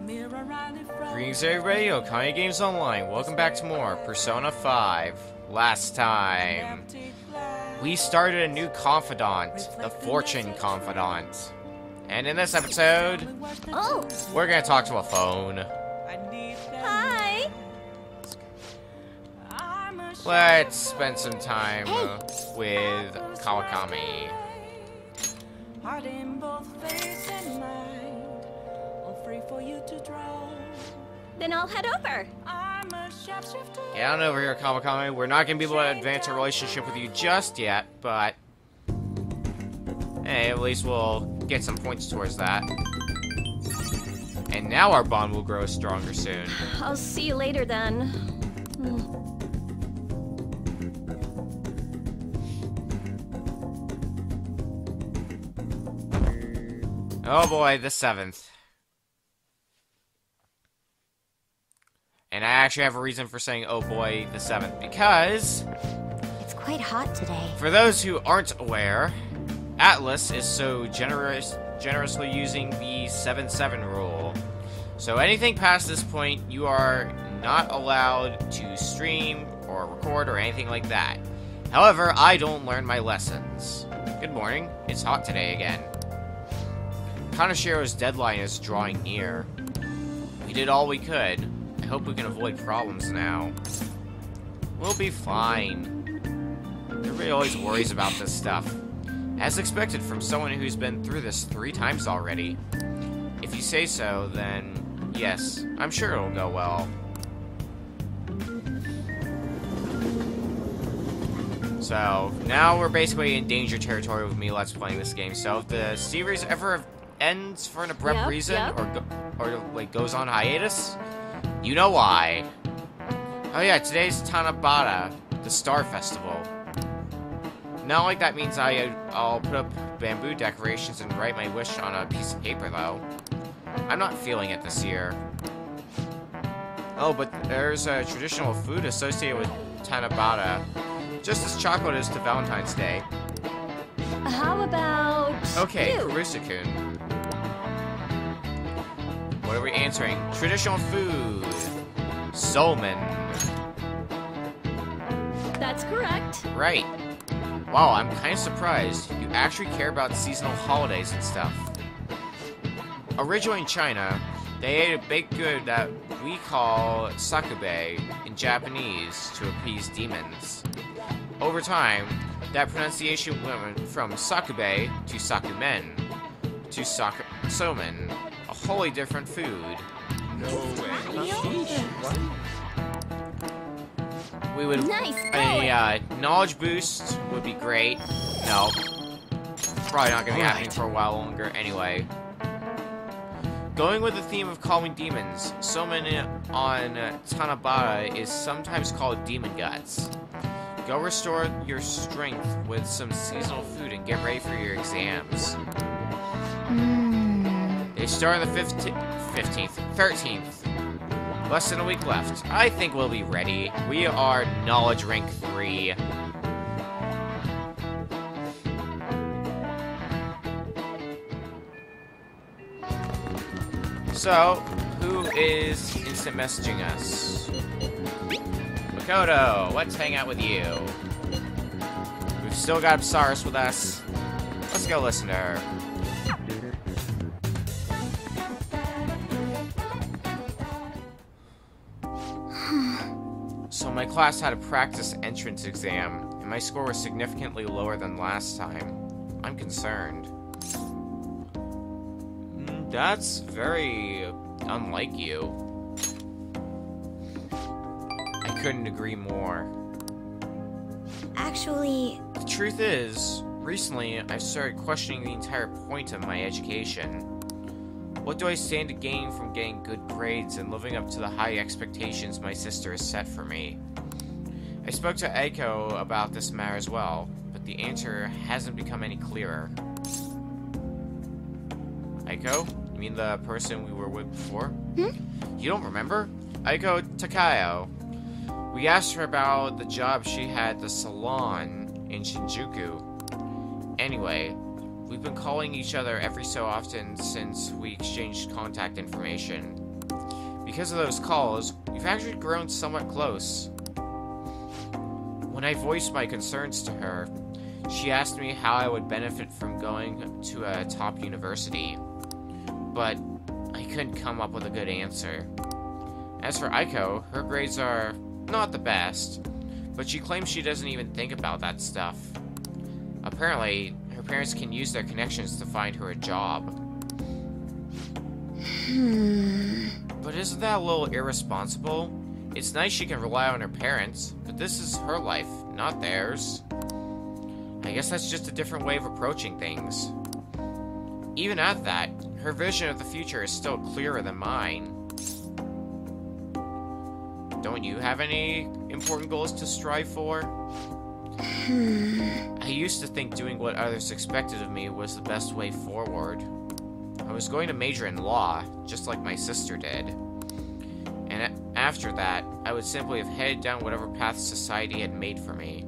Greetings everybody, Okami Games Online. Welcome back to more Persona 5. Last time, we started a new confidant, the Fortune Confidant. And in this episode, we're gonna talk to a phone. Hi! Let's spend some time with Kawakami. Heart in both face and mind, all free for you to draw. Then I'll head over. I'm a shapeshifter. Get on over here, Kawakami. We're not gonna be able to advance our relationship with you just yet, but hey, at least we'll get some points towards that. And now our bond will grow stronger soon. I'll see you later then. Oh boy, the 7th. And I actually have a reason for saying, oh boy, the 7th, because It's quite hot today. for those who aren't aware, Atlas is so generously using the 7-7 rule. So anything past this point, you are not allowed to stream or record or anything like that. However, I don't learn my lessons. Good morning. It's hot today again. Kanashiro's deadline is drawing near. We did all we could. I hope we can avoid problems now. We'll be fine. Everybody always worries about this stuff. As expected from someone who's been through this 3 times already. If you say so, then yes, I'm sure it'll go well. So, now we're basically in danger territory with me let's playing this game. So if the series ever ends for an abrupt reason, or like goes on hiatus, you know why. Oh yeah, today's Tanabata, the Star Festival. Not like that means I'll put up bamboo decorations and write my wish on a piece of paper, though. I'm not feeling it this year. Oh, but there's a traditional food associated with Tanabata, just as chocolate is to Valentine's Day. How about Okay, you? Kurusa-kun. What are we answering? Traditional food. Solmen. That's correct. Right. Wow, I'm kind of surprised. You actually care about seasonal holidays and stuff. Originally in China, they ate a baked good that we call sakube in Japanese to appease demons. Over time, that pronunciation went from sakube to sakumen to somen, a wholly different food. No way. We would Nice a knowledge boost would be great. No, probably not gonna be happening for a while longer anyway. Going with the theme of calming demons, Somen on Tanabata is sometimes called demon guts. Go restore your strength with some seasonal food and get ready for your exams. They start on the 13th. Less than a week left. I think we'll be ready. We are knowledge rank 3. So, who is instant messaging us? Makoto, let's hang out with you. We've still got Absaris with us. Let's go listen to her. So my class had a practice entrance exam, and my score was significantly lower than last time. I'm concerned. That's very unlike you. I couldn't agree more. Actually, The truth is, recently I started questioning the entire point of my education. What do I stand to gain from getting good grades and living up to the high expectations my sister has set for me? I spoke to Aiko about this matter as well, but the answer hasn't become any clearer. Aiko? You mean the person we were with before? You don't remember? Aiko Takayo. We asked her about the job she had at the salon in Shinjuku. Anyway, we've been calling each other every so often since we exchanged contact information. because of those calls, we've actually grown somewhat close. When I voiced my concerns to her, she asked me how I would benefit from going to a top university, but I couldn't come up with a good answer. As for Aiko, her grades are not the best, but she claims she doesn't even think about that stuff. Apparently, her parents can use their connections to find her a job. But isn't that a little irresponsible? It's nice she can rely on her parents, but this is her life, not theirs. I guess that's just a different way of approaching things. Even at that, her vision of the future is still clearer than mine. Don't you have any important goals to strive for? I used to think doing what others expected of me was the best way forward. I was going to major in law, just like my sister did. And after that, I would simply have headed down whatever path society had made for me.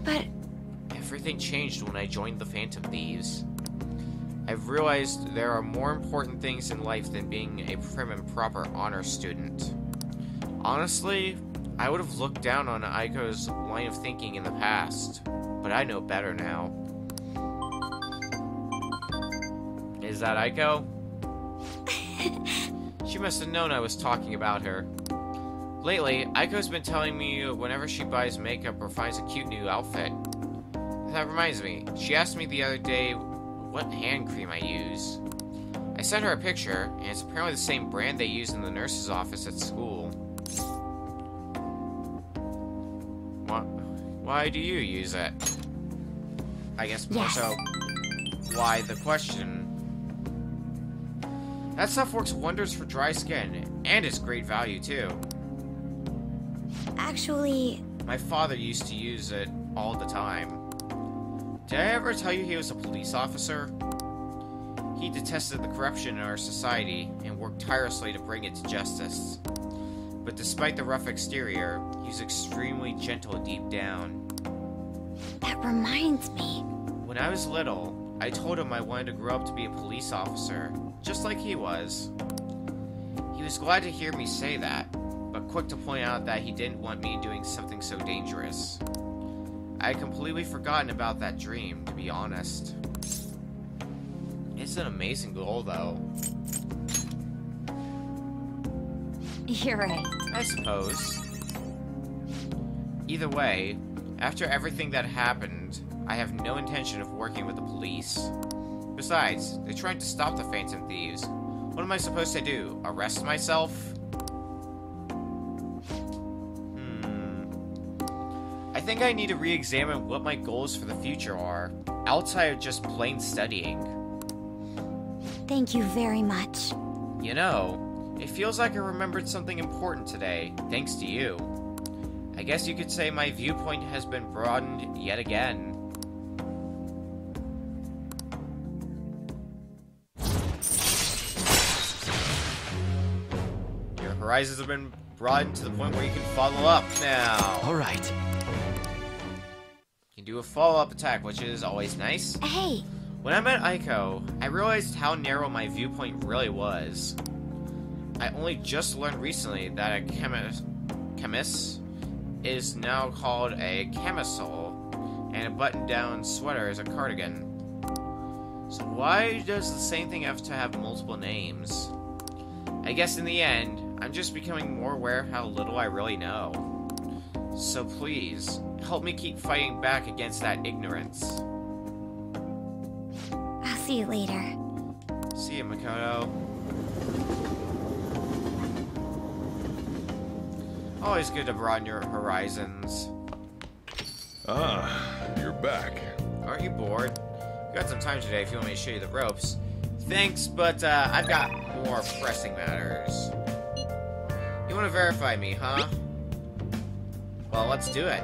But... everything changed when I joined the Phantom Thieves. I've realized there are more important things in life than being a prim and proper honor student. Honestly, I would have looked down on Aiko's line of thinking in the past, but I know better now. Is that Aiko? She must have known I was talking about her. Lately, Aiko's been telling me whenever she buys makeup or finds a cute new outfit. That reminds me, she asked me the other day what hand cream I use. I sent her a picture, and it's apparently the same brand they use in the nurse's office at school. Why do you use it? I guess more so, why the question? That stuff works wonders for dry skin, and it's great value too. Actually... my father used to use it all the time. Did I ever tell you he was a police officer? He detested the corruption in our society and worked tirelessly to bring it to justice. But despite the rough exterior, he was extremely gentle deep down. That reminds me. When I was little, I told him I wanted to grow up to be a police officer, just like he was. He was glad to hear me say that, but quick to point out that he didn't want me doing something so dangerous. I had completely forgotten about that dream, to be honest. It's an amazing goal, though. You're right. I suppose. Either way, after everything that happened, I have no intention of working with the police. Besides, they're trying to stop the Phantom Thieves. What am I supposed to do? Arrest myself? I think I need to re-examine what my goals for the future are, outside of just plain studying. Thank you very much. You know, it feels like I remembered something important today, thanks to you. I guess you could say my viewpoint has been broadened yet again. Your horizons have been broadened to the point where you can follow up now. Alright. You can do a follow-up attack, which is always nice. Hey! When I met Aiko, I realized how narrow my viewpoint really was. I only just learned recently that a chemis is now called a camisole, and a button-down sweater is a cardigan. So why does the same thing have to have multiple names? I guess in the end, I'm just becoming more aware of how little I really know. So please, help me keep fighting back against that ignorance. I'll see you later. See you, Makoto. Always good to broaden your horizons. Ah, you're back. Aren't you bored? Got some time today if you want me to show you the ropes. Thanks, but I've got more pressing matters. You want to verify me, huh? Well, let's do it.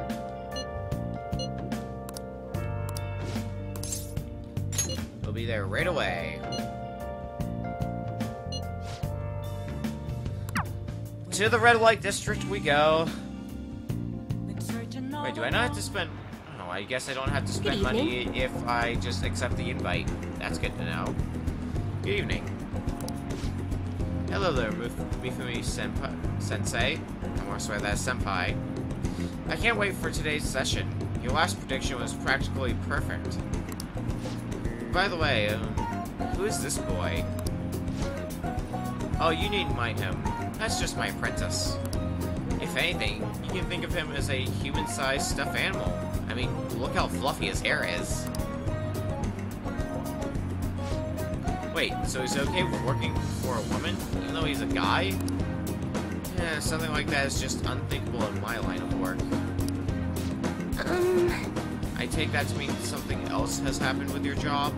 We'll be there right away. To the red light district we go. Wait, do I not have to spend... Oh, I guess I don't have to spend money if I just accept the invite. That's good to know. Good evening. Hello Hello there, Mifumi Sensei. I'm more sorry, that's Senpai. I can't wait for today's session. Your last prediction was practically perfect. By the way, who is this boy? Oh, you needn't mind him. That's just my apprentice. If anything, you can think of him as a human-sized stuffed animal. I mean, look how fluffy his hair is. Wait, so he's okay with working for a woman, even though he's a guy? Yeah, something like that is just unthinkable in my line of work. I take that to mean something else has happened with your job?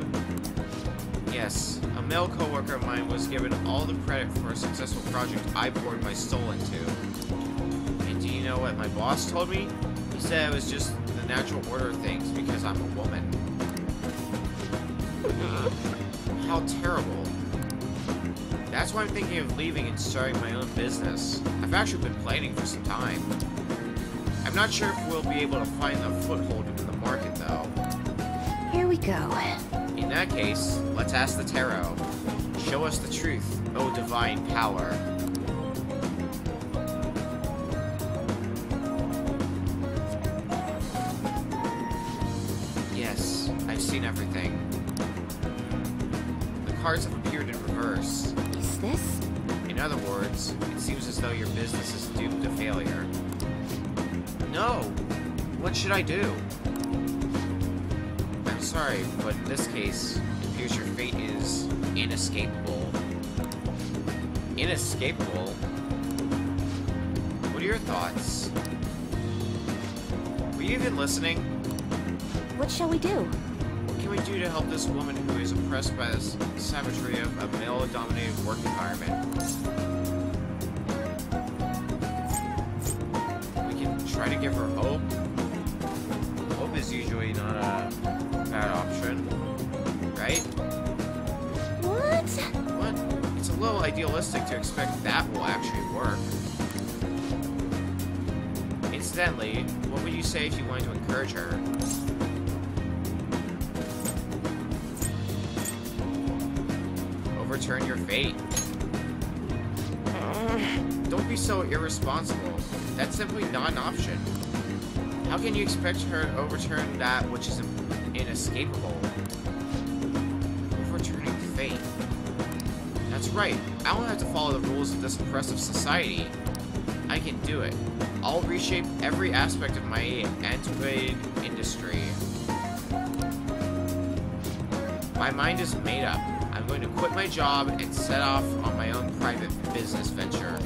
Yes, a male coworker of mine was given all the credit for a successful project I poured my soul into. And do you know what my boss told me? He said it was just the natural order of things because I'm a woman. How terrible. That's why I'm thinking of leaving and starting my own business. I've actually been planning for some time. I'm not sure if we'll be able to find a foothold in the market, though. Here we go. In that case, let's ask the tarot. Show us the truth, O divine power. Yes, I've seen everything. The cards have appeared in reverse. Is this? In other words, it seems as though your business is doomed to failure. No! What should I do? I'm sorry, but in this case, it appears your fate is inescapable. Inescapable? What are your thoughts? Were you even listening? What shall we do? What can we do to help this woman who is oppressed by the savagery of a male-dominated work environment? Try to give her hope. Hope is usually not a bad option, right? What? What? It's a little idealistic to expect that will actually work. Incidentally, what would you say if you wanted to encourage her? Overturn your fate. Don't be so irresponsible. That's simply not an option. How can you expect her to overturn that which is inescapable? Overturning fate. That's right. I don't have to follow the rules of this oppressive society. I can do it. I'll reshape every aspect of my antiquated industry. My mind is made up. I'm going to quit my job and set off on my own private business venture.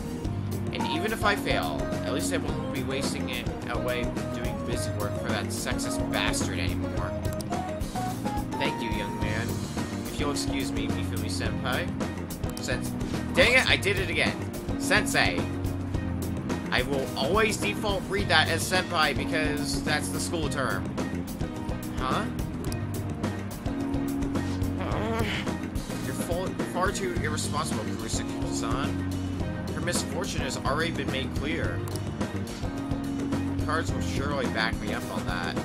And even if I fail, at least I won't be wasting it away doing busy work for that sexist bastard anymore. Thank you, young man. If you'll excuse me, Mifumi-senpai. Dang it, I did it again. Sensei. I will always default read that as senpai because that's the school term. Huh? You're far too irresponsible, Kurosaki-san. Her misfortune has already been made clear. The cards will surely back me up on that.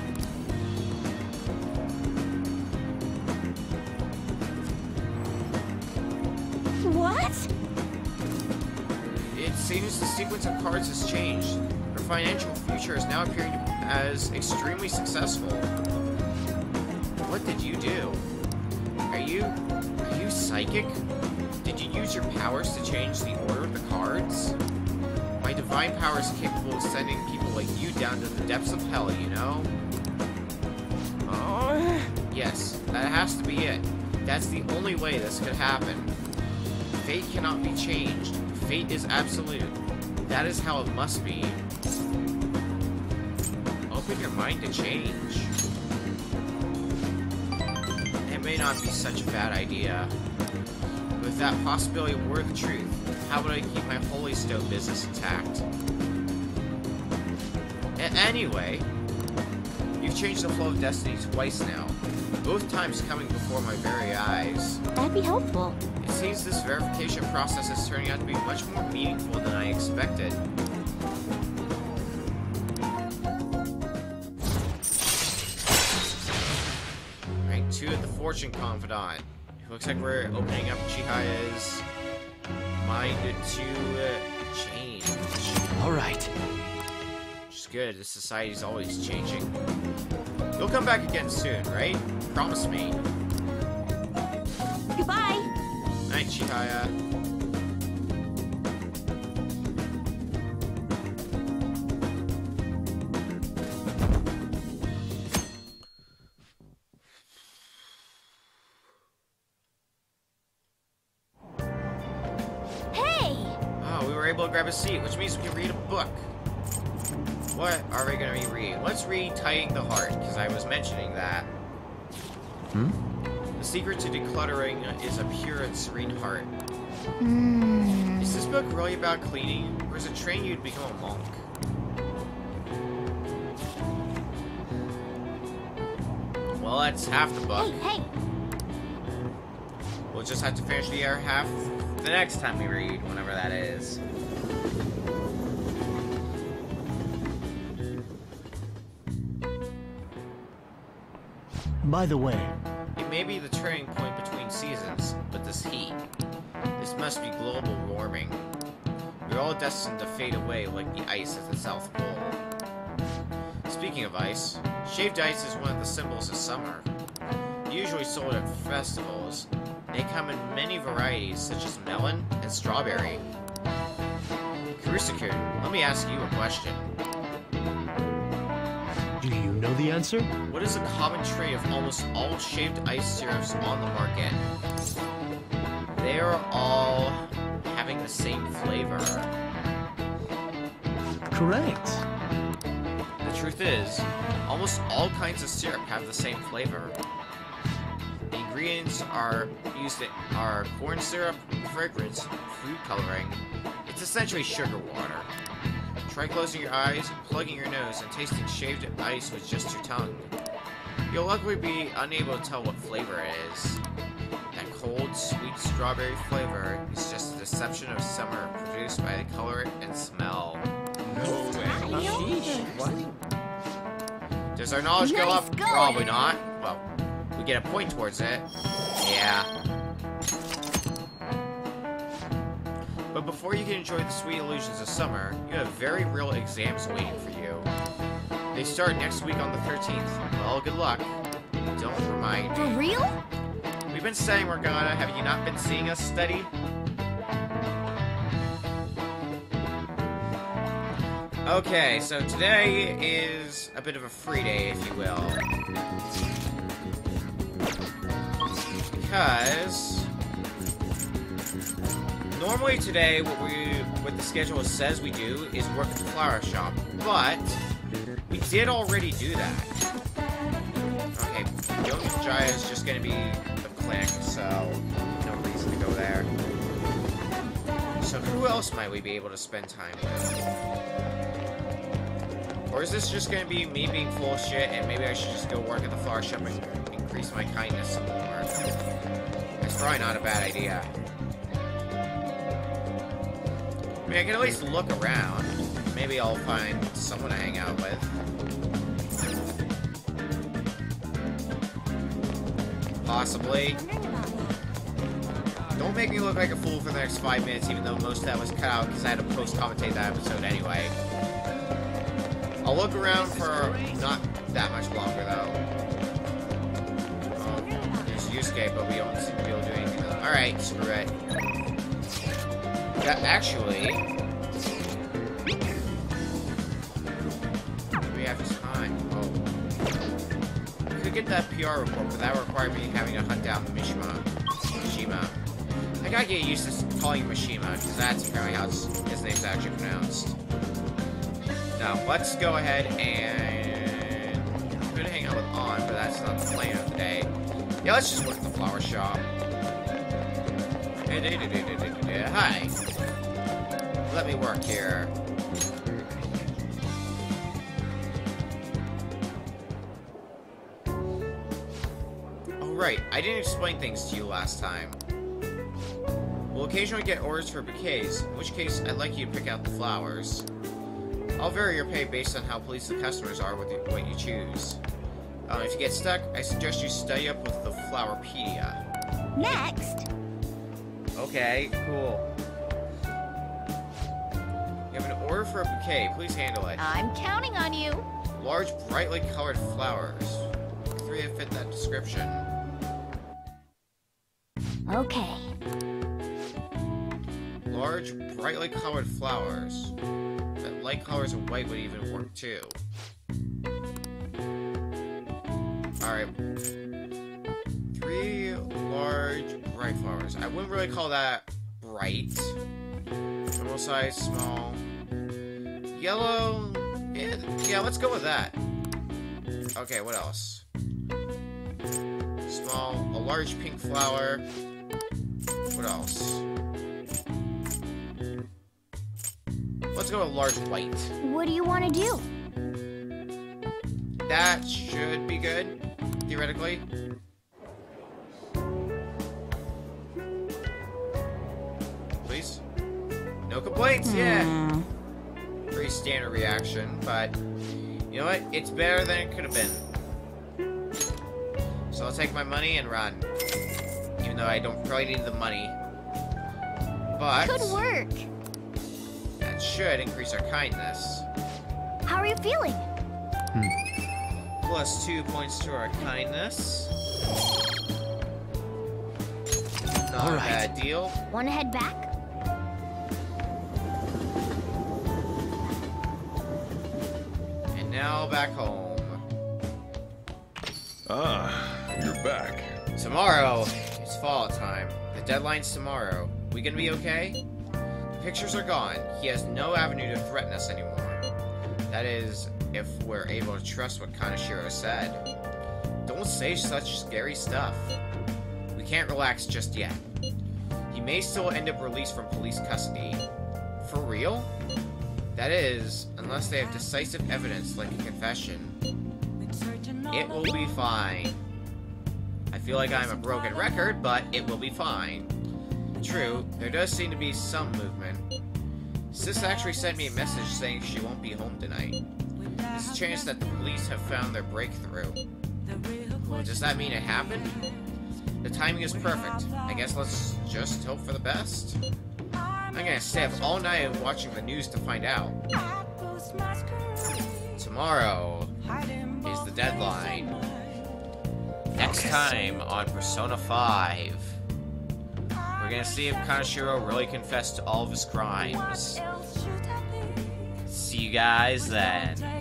What? It seems the sequence of cards has changed. Her financial future is now appearing as extremely successful. What did you do? Are you psychic? Did you use your powers to change the order of the cards? My divine power is capable of sending people like you down to the depths of hell, you know? Yes, that has to be it. That's the only way this could happen. Fate cannot be changed. Fate is absolute. That is how it must be. Open your mind to change. It may not be such a bad idea. With that possibility were the truth, how would I keep my Holy Stone business intact? Anyway, you've changed the flow of destiny twice now, both times coming before my very eyes. That'd be helpful. It seems this verification process is turning out to be much more meaningful than I expected. Rank 2 of the Fortune Confidant. Looks like we're opening up Chihiya's mind to change. All right. Which is good. This society's always changing. You'll come back again soon, right? Promise me. Goodbye. Night, Chihaya. To grab a seat, which means we can read a book. What are we going to read? Let's read Tidying the Heart, because I was mentioning that. The secret to decluttering is a pure and serene heart. Is this book really about cleaning, or does it train you to become a monk? Well, that's half the book. Hey! We'll just have to finish the other half the next time we read, whenever that is. By the way, it may be the turning point between seasons, but this heat. This must be global warming. We're all destined to fade away like the ice at the South Pole. Speaking of ice, shaved ice is one of the symbols of summer. Usually sold at festivals, they come in many varieties such as melon and strawberry. Kurusuke, let me ask you a question. do you know the answer? What is a common trait of almost all shaved ice syrups on the market? They are all having the same flavor. Correct. The truth is, almost all kinds of syrup have the same flavor. The ingredients used are corn syrup, fragrance, food coloring. It's essentially sugar water. Try closing your eyes, plugging your nose, and tasting shaved ice with just your tongue. You'll likely be unable to tell what flavor it is. That cold, sweet strawberry flavor is just a deception of summer produced by the color and smell. No way. What? Does our knowledge go Nice up? going. Probably not. Well, we get a point towards it. Yeah. But before you can enjoy the sweet illusions of summer, you have very real exams waiting for you. They start next week on the 13th. Well, good luck. Don't remind For me. real? We've been studying Morgana. Have you not been seeing us study? Okay, so today is a bit of a free day, if you will. Because normally today, what the schedule says we do is work at the flower shop, but we did already do that. Okay, Yoga Jaya is just gonna be the clinic, so no reason to go there. So who else might we be able to spend time with? Or is this just gonna be me being full of shit and maybe I should just go work at the flower shop and increase my kindness some more? That's probably not a bad idea. I mean, I can at least look around. Maybe I'll find someone to hang out with. Possibly. Don't make me look like a fool for the next 5 minutes, even though most of that was cut out because I had to post-commentate that episode anyway. I'll look around for not that much longer, though. Oh, there's Yusuke, but we don't seem to be able to do anything with him. Alright, screw it. That actually... we have time. Oh. I could get that PR report, but that would require me having to hunt down Mishima. I gotta get used to calling him Mishima, because that's apparently how his name's actually pronounced. Now, let's go ahead and... I'm gonna hang out with On, but that's not the plan of the day. Yeah, let's just work at the flower shop. Hi. Let me work here. Oh, right. I didn't explain things to you last time. We'll occasionally get orders for bouquets, in which case I'd like you to pick out the flowers. I'll vary your pay based on how pleased the customers are with what you choose. If you get stuck, I suggest you study up with the Flowerpedia. Next. Okay, cool. You have an order for a bouquet. Please handle it. I'm counting on you. Large, brightly colored flowers. 3 that fit that description. Okay. Large, brightly colored flowers. That light colors of white would even work too. Alright. 3 large, bright flowers. I wouldn't really call that bright. Normal size, small. Yellow. Yeah, let's go with that. Okay, what else? Small. A large pink flower. What else? Let's go with large white. What do you want to do? That should be good, theoretically. Please? No complaints, yeah. Pretty standard reaction, but you know what? It's better than it could have been. So I'll take my money and run. Even though I don't really need the money. But Good work. that should increase our kindness. How are you feeling? Plus 2 points to our kindness. Not a bad deal. Want to head back? And now back home. Ah, you're back. Tomorrow, it's fall time. The deadline's tomorrow. We gonna be okay? The pictures are gone. He has no avenue to threaten us anymore. That is, if we're able to trust what Kaneshiro said. Don't say such scary stuff. We can't relax just yet. He may still end up released from police custody. For real? That is, unless they have decisive evidence like a confession. It will be fine. I feel like I'm a broken record, but it will be fine. True, there does seem to be some movement. Sis actually sent me a message saying she won't be home tonight. There's a chance that the police have found their breakthrough. Well, does that mean it happened? The timing is perfect. I guess let's just hope for the best. I'm gonna stay up all night watching the news to find out. Tomorrow is the deadline. Next time on Persona 5, we're gonna see if Kaneshiro really confessed to all of his crimes. See you guys then.